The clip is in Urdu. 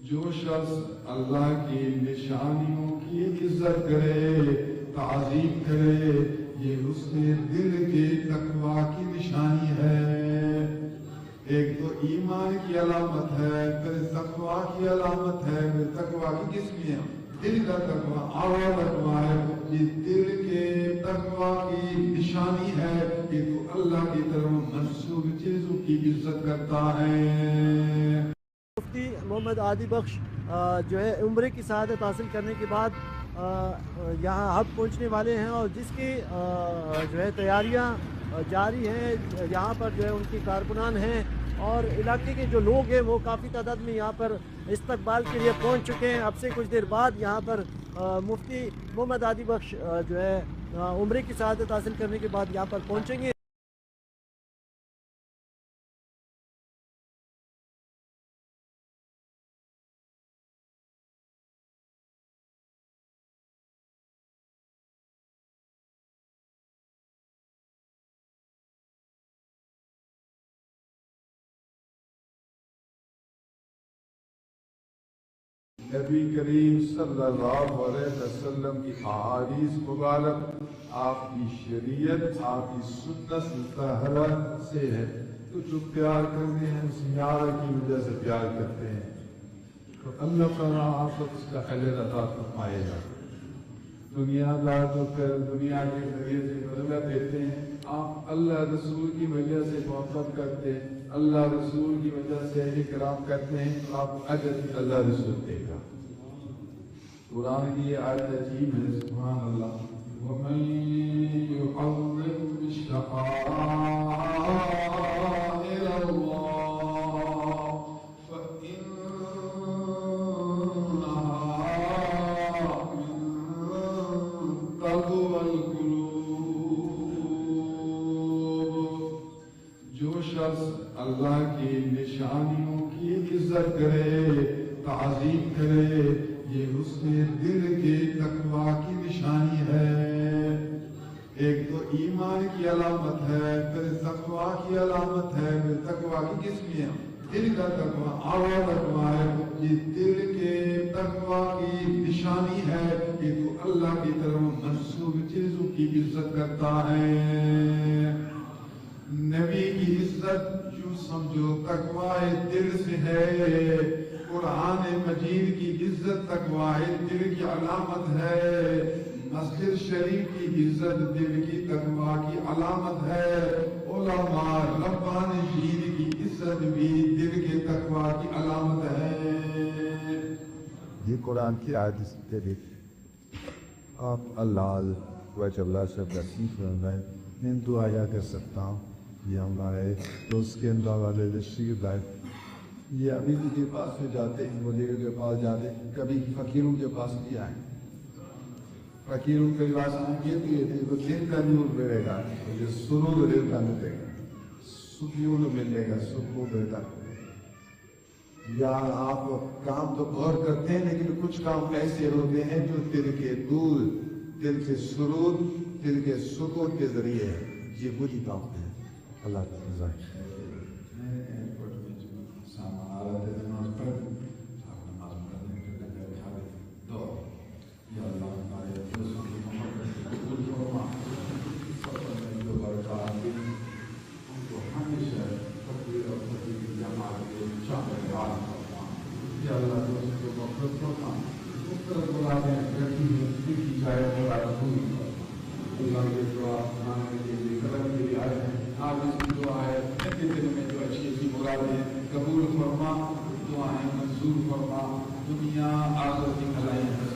جو شخص اللہ کی نشانیوں کی عزت کرے، تعظیم کرے، یہ اس کے دل کے تقوی کی نشانی ہے۔ ایک تو ایمان کی علامت ہے، پھر تقوی کی علامت ہے۔ پھر تقوی کی قسمیں ہیں، دل کا تقوی، اعلیٰ تقوی ہے۔ یہ دل کے تقوی کی نشانی ہے کہ تو اللہ کی طرف منسوب چیزوں کی عزت کرتا ہے۔ مفتی محمد عادی بخش جو ہے عمرے کی سعادت حاصل کرنے کے بعد یہاں حج پہنچنے والے ہیں، اور جس کی جو ہے تیاریاں جاری ہیں۔ یہاں پر جو ہے ان کی کارکنان ہیں اور علاقے کے جو لوگ ہیں وہ کافی تعداد میں یہاں پر استقبال کے لیے پہنچ چکے ہیں۔ اب سے کچھ دیر بعد یہاں پر مفتی محمد عادی بخش جو ہے عمرے کی سعادت حاصل کرنے کے بعد یہاں پر پہنچیں گے۔ نبی کریم صلی اللہ علیہ وسلم کی احادیث مبارک، آپ کی شریعت، آپ کی سنت مطہرہ سے ہے، تو جو پیار کرتے ہیں اس معیار کی وجہ سے پیار کرتے ہیں، تو اللہ تعالیٰ آپ کو اس کا خیر عطا فرمائے گا۔ دنیا دار تو پھر دنیا کے ذریعے سے بدلہ دیتے ہیں، آپ اللہ رسول کی وجہ سے محبت کرتے ہیں، اللہ رسول کی وجہ سے اکرام کرتے ہیں، آپ اجر اللہ رسول دے گا۔ قرآن کی آیت عجیب ہے، سبحان اللہ، وَمَن يُعَظِّمْ شَعَائِرَ اللَّهِ فَإِنَّهَا مِن تَقْوَى الْقُلُوبِ۔ جو شخص اللہ کی نشانیوں کی عزت کرے، تعظیم کرے، یہ اس کے دل کے تقوی کی نشانی ہے۔ ایک تو ایمان کی علامت ہے، پھر تقوی کی علامت ہے۔ پھر تقوی کی قسمیں ہیں، دل کا تقوی، اعلیٰ تقوی ہے۔ یہ دل کے تقوی کی نشانی ہے کہ تو اللہ کی طرف منسوب چیزوں کی عزت کرتا ہے۔ نبی کی عزت یوں سمجھو تقوی دل سے ہے۔ قرآن مجید کی عزت تقوی دل کی علامت ہے۔ مسجد شریف کی عزت دل کی تقوی کی علامت ہے۔ علماء ربانیین کی عزت بھی دل کے تقوی کی علامت ہے۔ یہ قرآن کی آیت سے بھی آپ اللہ وجہ اللہ سے نصیب فرمائے۔ میں دعا کر سکتا ہوں، یہ ہمارے دوست کے اندر والے رشید بھائی، یہ ابھی کے پاس میں جاتے ہیں، مدیر کے پاس جاتے ہیں، کبھی فقیروں کے پاس بھی آئے، فقیروں کے پاس یہ بھی تھے تو دل کا نور ملے گا، یہ سرور دل کا ملے گا، سکون ملے گا، سکون ملے گا۔ یا آپ کام تو بہت کرتے ہیں لیکن کچھ کام ایسے ہوتے ہیں جو دل کے دور، دل کے سرور، دل کے سکون کے ذریعے ہے، یہ وہی کام ہے۔ اللہ کا رضا ہے۔ قبول فرما، دعائیں منظور فرما، دنیا آخرت کی بھلائیاں